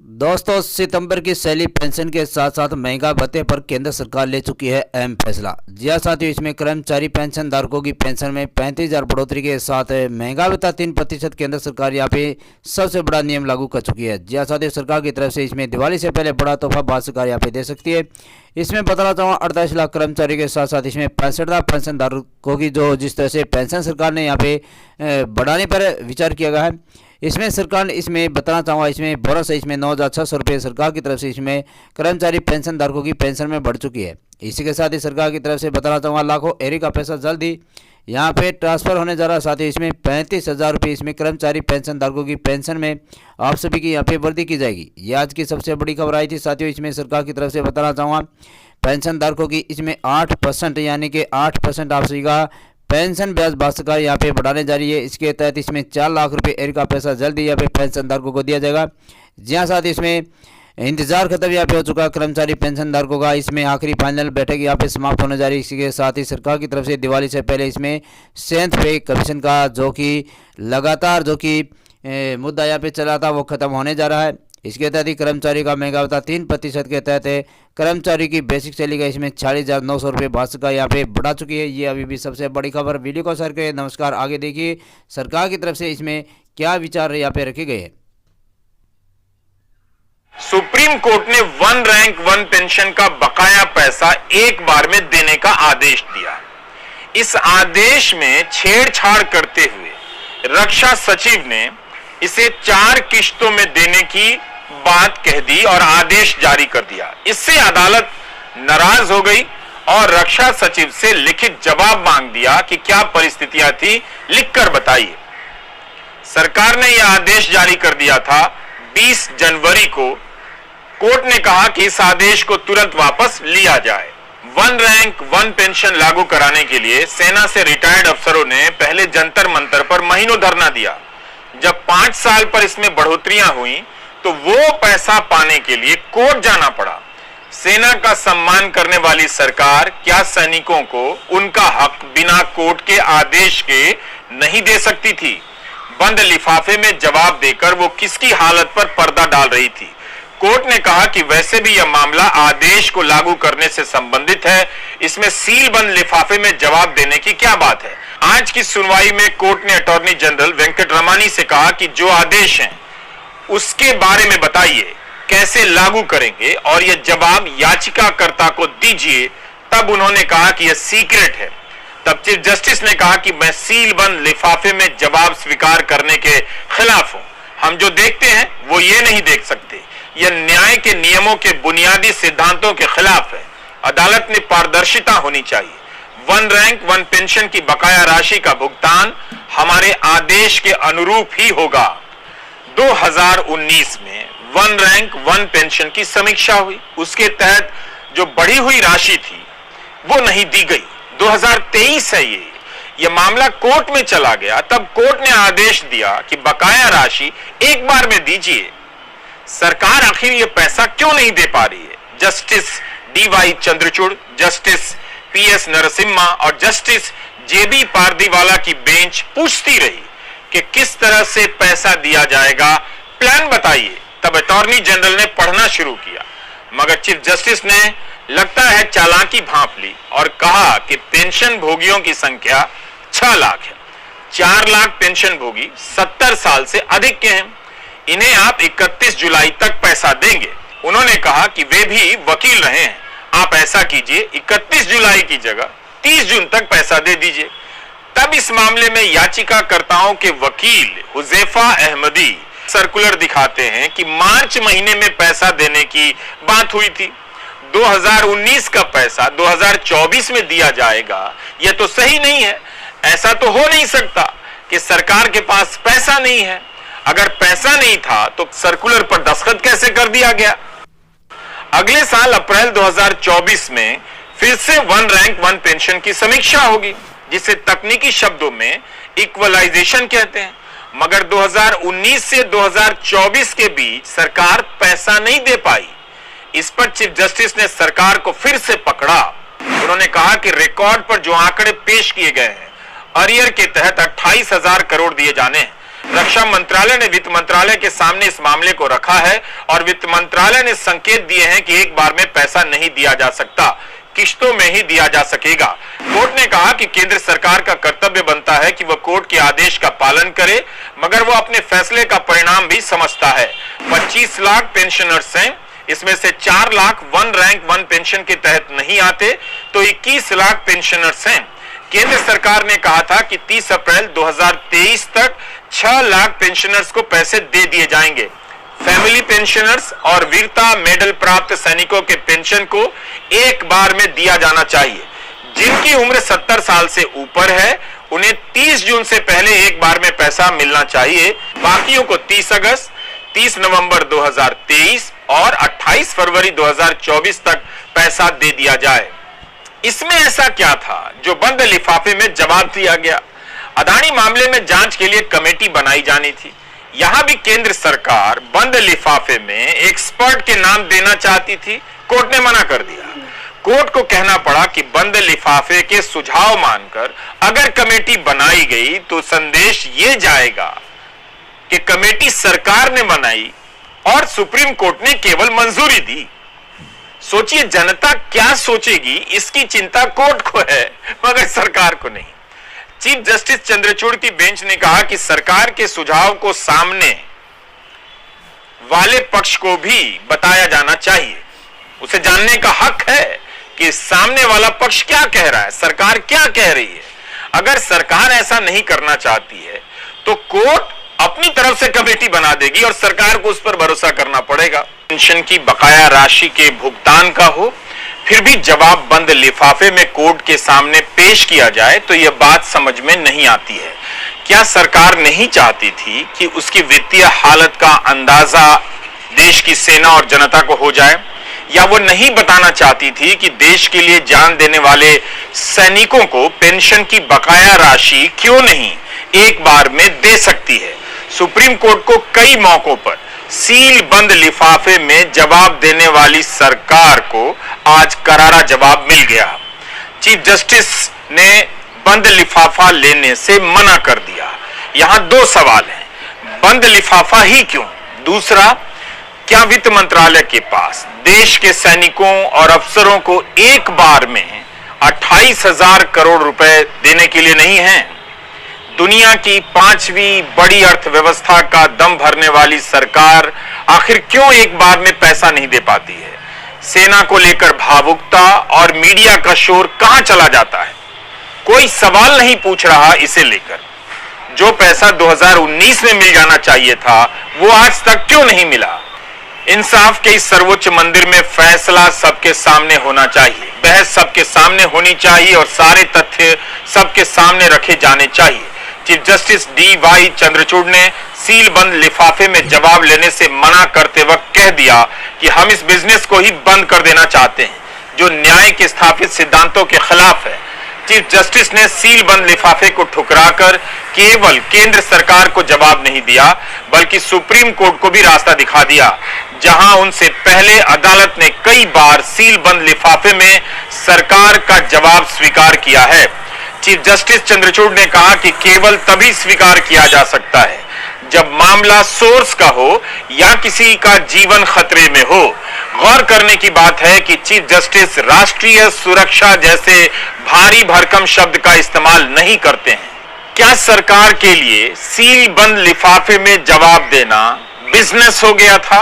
दोस्तों, सितंबर की सैली पेंशन के साथ साथ महंगा भत्ते पर केंद्र सरकार ले चुकी है अहम फैसला। जी हां साथियों, इसमें कर्मचारी पेंशन धारकों की पेंशन में 35,000 बढ़ोतरी के साथ महंगा भत्ता 3% केंद्र सरकार यहाँ पे सबसे बड़ा नियम लागू कर चुकी है। जी हां साथियों, सरकार की तरफ से इसमें दिवाली से पहले बड़ा तोहफा भारत सरकार यहाँ पे दे सकती है। इसमें बताना चाहूँगा 48 लाख कर्मचारी के साथ साथ इसमें 65 लाख पेंशन धारकों की जो जिस तरह से पेंशन सरकार ने यहाँ पे बढ़ाने पर विचार किया गया है। इसमें सरकार ने इसमें बताना चाहूँगा इसमें बोनस है, इसमें 9,600 रुपये सरकार की तरफ से इसमें कर्मचारी पेंशन धारकों की पेंशन में बढ़ चुकी है। इसी के साथ ही सरकार की तरफ से बताना चाहूँगा लाखों एरी का पैसा जल्द ही यहाँ पे ट्रांसफर होने जा रहा है। साथ ही इसमें 35,000 रुपये इसमें कर्मचारी पेंशन धारकों की पेंशन में आप सभी की यहाँ पे वृद्धि की जाएगी। ये आज की सबसे बड़ी खबर आई थी साथियों। इसमें सरकार की तरफ से बताना चाहूँगा पेंशन धारकों की इसमें 8% यानी कि 8% आप सभी का पेंशन ब्याज भारत सरकार यहाँ पे बढ़ाने जा रही है। इसके तहत इसमें 4 लाख रुपए एयर का पैसा जल्द ही यहाँ पे पेंशन धारकों को दिया जाएगा। जी हाँ, साथ ही इसमें इंतजार खत्म यहाँ पे हो चुका कर्मचारी पेंशन धारकों का। इसमें आखिरी फाइनल बैठक यहाँ पे समाप्त होने जा रही है। इसी के साथ ही सरकार की तरफ से दिवाली से पहले इसमें 7th पे कमीशन का जो कि लगातार मुद्दा यहाँ पे चला था वो खत्म होने जा रहा है। इसके तहत ही कर्मचारी का महंगा भत्ता 3% के तहत कर्मचारी की बेसिक सैलरी का इसमें 46,900 रुपये भारत सरकार यहाँ पे बढ़ा चुकी है। ये अभी भी सबसे बड़ी खबर। वीडियो को शेयर करिए। नमस्कार। आगे देखिए सरकार की तरफ से इसमें क्या विचार यहाँ पे रखे गए हैं। सुप्रीम कोर्ट ने वन रैंक वन पेंशन का बकाया पैसा एक बार में देने का आदेश दिया। इस आदेश में छेड़छाड़ करते हुए रक्षा सचिव ने इसे 4 किश्तों में देने की बात कह दी और आदेश जारी कर दिया। इससे अदालत नाराज हो गई और रक्षा सचिव से लिखित जवाब मांग दिया कि क्या परिस्थितियां थी, लिखकर बताइए। सरकार ने यह आदेश जारी कर दिया था 20 जनवरी को। कोर्ट ने कहा कि इस आदेश को तुरंत वापस लिया जाए। वन रैंक वन पेंशन लागू कराने के लिए सेना से रिटायर्ड अफसरों ने पहले जंतर मंतर पर महीनों धरना दिया। जब 5 साल पर इसमें बढ़ोतरियां हुई तो वो पैसा पाने के लिए कोर्ट जाना पड़ा। सेना का सम्मान करने वाली सरकार क्या सैनिकों को उनका हक बिना कोर्ट के आदेश के नहीं दे सकती थी? बंद लिफाफे में जवाब देकर वो किसकी हालत पर पर्दा डाल रही थी? कोर्ट ने कहा कि वैसे भी यह मामला आदेश को लागू करने से संबंधित है, इसमें सील बंद लिफाफे में जवाब देने की क्या बात है। आज की सुनवाई में कोर्ट ने अटॉर्नी जनरल वेंकटरमणी से कहा कि जो आदेश हैं उसके बारे में बताइए, कैसे लागू करेंगे और यह जवाब याचिकाकर्ता को दीजिए। तब उन्होंने कहा कि यह सीक्रेट है। तब चीफ जस्टिस ने कहा कि मैं सील बंद लिफाफे में जवाब स्वीकार करने के खिलाफ हूं। हम जो देखते हैं वो ये नहीं देख सकते। यह न्याय के नियमों के बुनियादी सिद्धांतों के खिलाफ है। अदालत में पारदर्शिता होनी चाहिए। वन रैंक वन पेंशन की बकाया राशि का भुगतान हमारे आदेश के अनुरूप ही होगा। 2019 में वन रैंक वन पेंशन की समीक्षा हुई, उसके तहत जो बढ़ी हुई राशि थी वो नहीं दी गई। 2023 है ये मामला कोर्ट में चला गया। तब कोर्ट ने आदेश दिया कि बकाया राशि एक बार में दीजिए। सरकार आखिर ये पैसा क्यों नहीं दे पा रही है? Justice DY Chandrachud, justice PS Narasimha और जस्टिस JB पारदीवाला की बेंच पूछती रही कि किस तरह से पैसा दिया जाएगा, प्लान बताइए। तब अटॉर्नी जनरल ने पढ़ना शुरू किया, मगर चीफ जस्टिस ने लगता है चालाकी भांप ली और कहा कि पेंशन भोगियों की संख्या 6 लाख है। 4 लाख पेंशन भोगी 70 साल से अधिक के हैं। इन्हें आप 31 जुलाई तक पैसा देंगे। उन्होंने कहा कि वे भी वकील रहे हैं, आप ऐसा कीजिए 31 जुलाई की जगह 30 जून तक पैसा दे दीजिए। तब इस मामले में याचिकाकर्ताओं के वकील हुजैफा अहमदी सर्कुलर दिखाते हैं कि मार्च महीने में पैसा देने की बात हुई थी। 2019 का पैसा 2024 में दिया जाएगा, यह तो सही नहीं है। ऐसा तो हो नहीं सकता कि सरकार के पास पैसा नहीं है। अगर पैसा नहीं था तो सर्कुलर पर दस्तखत कैसे कर दिया गया? अगले साल अप्रैल 2024 में फिर से वन रैंक वन पेंशन की समीक्षा होगी, जिसे तकनीकी शब्दों में इक्वलाइजेशन कहते हैं। मगर 2019 से 2024 के बीच सरकार पैसा नहीं दे पाई। इस पर चीफ जस्टिस ने सरकार को फिर से पकड़ा। उन्होंने कहा कि रिकॉर्ड पर जो आंकड़े पेश किए गए हैं, अरियर के तहत 28,000 करोड़ दिए जाने हैं। रक्षा मंत्रालय ने वित्त मंत्रालय के सामने इस मामले को रखा है और वित्त मंत्रालय ने संकेत दिए हैं कि एक बार में पैसा नहीं दिया जा सकता, किश्तों में ही दिया जा सकेगा। कोर्ट ने कहा कि केंद्र सरकार का कर्तव्य बनता है कि वह कोर्ट के आदेश का पालन करे, मगर वह अपने फैसले का परिणाम भी समझता है। 25 लाख पेंशनर्स हैं, इसमें से 4 lakh one rank one pension के तहत नहीं आते, तो 21 लाख पेंशनर्स हैं। केंद्र सरकार ने कहा था कि 30 अप्रैल 2023 तक 6 लाख पेंशनर्स को पैसे दे दिए जाएंगे। फैमिली पेंशनर्स और वीरता मेडल प्राप्त सैनिकों के पेंशन को एक बार में दिया जाना चाहिए। जिनकी उम्र 70 साल से ऊपर है उन्हें 30 जून से पहले एक बार में पैसा मिलना चाहिए। बाकियों को 30 अगस्त, 30 नवंबर 2023 और 28 फरवरी 2024 तक पैसा दे दिया जाए। इसमें ऐसा क्या था जो बंद लिफाफे में जवाब दिया गया? अदानी मामले में जांच के लिए कमेटी बनाई जानी थी। यहां भी केंद्र सरकार बंद लिफाफे में एक्सपर्ट के नाम देना चाहती थी, कोर्ट ने मना कर दिया। कोर्ट को कहना पड़ा कि बंद लिफाफे के सुझाव मानकर अगर कमेटी बनाई गई तो संदेश ये जाएगा कि कमेटी सरकार ने बनाई और सुप्रीम कोर्ट ने केवल मंजूरी दी। सोचिए जनता क्या सोचेगी, इसकी चिंता कोर्ट को है मगर सरकार को नहीं। चीफ जस्टिस चंद्रचूड़ की बेंच ने कहा कि सरकार के सुझाव को सामने वाले पक्ष को भी बताया जाना चाहिए। उसे जानने का हक है कि सामने वाला पक्ष क्या कह रहा है, सरकार क्या कह रही है। अगर सरकार ऐसा नहीं करना चाहती है तो कोर्ट अपनी तरफ से कमेटी बना देगी और सरकार को उस पर भरोसा करना पड़ेगा। पेंशन की बकाया राशि के भुगतान का हो, फिर भी जवाब बंद लिफाफे में कोर्ट के सामने पेश किया जाए तो यह बात समझ में नहीं आती है। क्या सरकार नहीं चाहती थी कि उसकी वित्तीय हालत का अंदाजा देश की सेना और जनता को हो जाए, या वो नहीं बताना चाहती थी कि देश के लिए जान देने वाले सैनिकों को पेंशन की बकाया राशि क्यों नहीं एक बार में दे सकती है? सुप्रीम कोर्ट को कई मौकों पर सील बंद लिफाफे में जवाब देने वाली सरकार को आज करारा जवाब मिल गया। चीफ जस्टिस ने बंद लिफाफा लेने से मना कर दिया। यहां 2 सवाल हैं, बंद लिफाफा ही क्यों? दूसरा, क्या वित्त मंत्रालय के पास देश के सैनिकों और अफसरों को एक बार में 28,000 करोड़ रुपए देने के लिए नहीं है? दुनिया की 5वीं बड़ी अर्थव्यवस्था का दम भरने वाली सरकार आखिर क्यों एक बार में पैसा नहीं दे पाती है? सेना को लेकर भावुकता और मीडिया का शोर कहां चला जाता है? कोई सवाल नहीं पूछ रहा इसे लेकर। जो पैसा 2019 में मिल जाना चाहिए था वो आज तक क्यों नहीं मिला? इंसाफ के इस सर्वोच्च मंदिर में फैसला सबके सामने होना चाहिए, बहस सबके सामने होनी चाहिए और सारे तथ्य सबके सामने रखे जाने चाहिए। Chief justice D.Y.. चंद्रचूड़ ने सील बंद लिफाफे में जवाब लेने से मना करते वक्त कह दिया कि हम इस बिजनेस को ही बंद कर देना चाहते हैं जो न्याय के स्थापित सिद्धांतों के खिलाफ है। चीफ जस्टिस ने सील बंद लिफाफे को ठुकराकर केवल केंद्र सरकार को जवाब नहीं दिया बल्कि सुप्रीम कोर्ट को भी रास्ता दिखा दिया, जहां उनसे पहले अदालत ने कई बार सील बंद लिफाफे में सरकार का जवाब स्वीकार किया है। चीफ जस्टिस चंद्रचूड़ ने कहा कि केवल तभी स्वीकार किया जा सकता है जब मामला सोर्स का हो या किसी का जीवन खतरे में हो। गौर करने की बात है कि चीफ जस्टिस राष्ट्रीय सुरक्षा जैसे भारी भरकम शब्द का इस्तेमाल नहीं करते हैं। क्या सरकार के लिए सील बंद लिफाफे में जवाब देना बिजनेस हो गया था?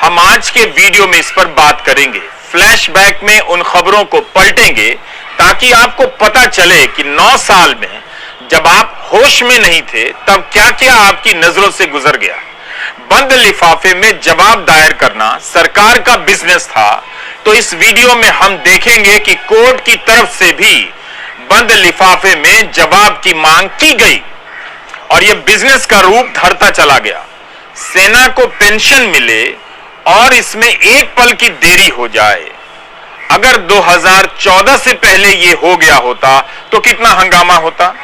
हम आज के वीडियो में इस पर बात करेंगे। फ्लैशबैक में उन खबरों को पलटेंगे ताकि आपको पता चले कि 9 साल में जब आप होश में नहीं थे तब क्या क्या आपकी नजरों से गुजर गया। बंद लिफाफे में जवाब दायर करना सरकार का बिजनेस था, तो इस वीडियो में हम देखेंगे कि कोर्ट की तरफ से भी बंद लिफाफे में जवाब की मांग की गई और यह बिजनेस का रूप धरता चला गया। सेना को पेंशन मिले और इसमें एक पल की देरी हो जाए। अगर 2014 से पहले यह हो गया होता तो कितना हंगामा होता।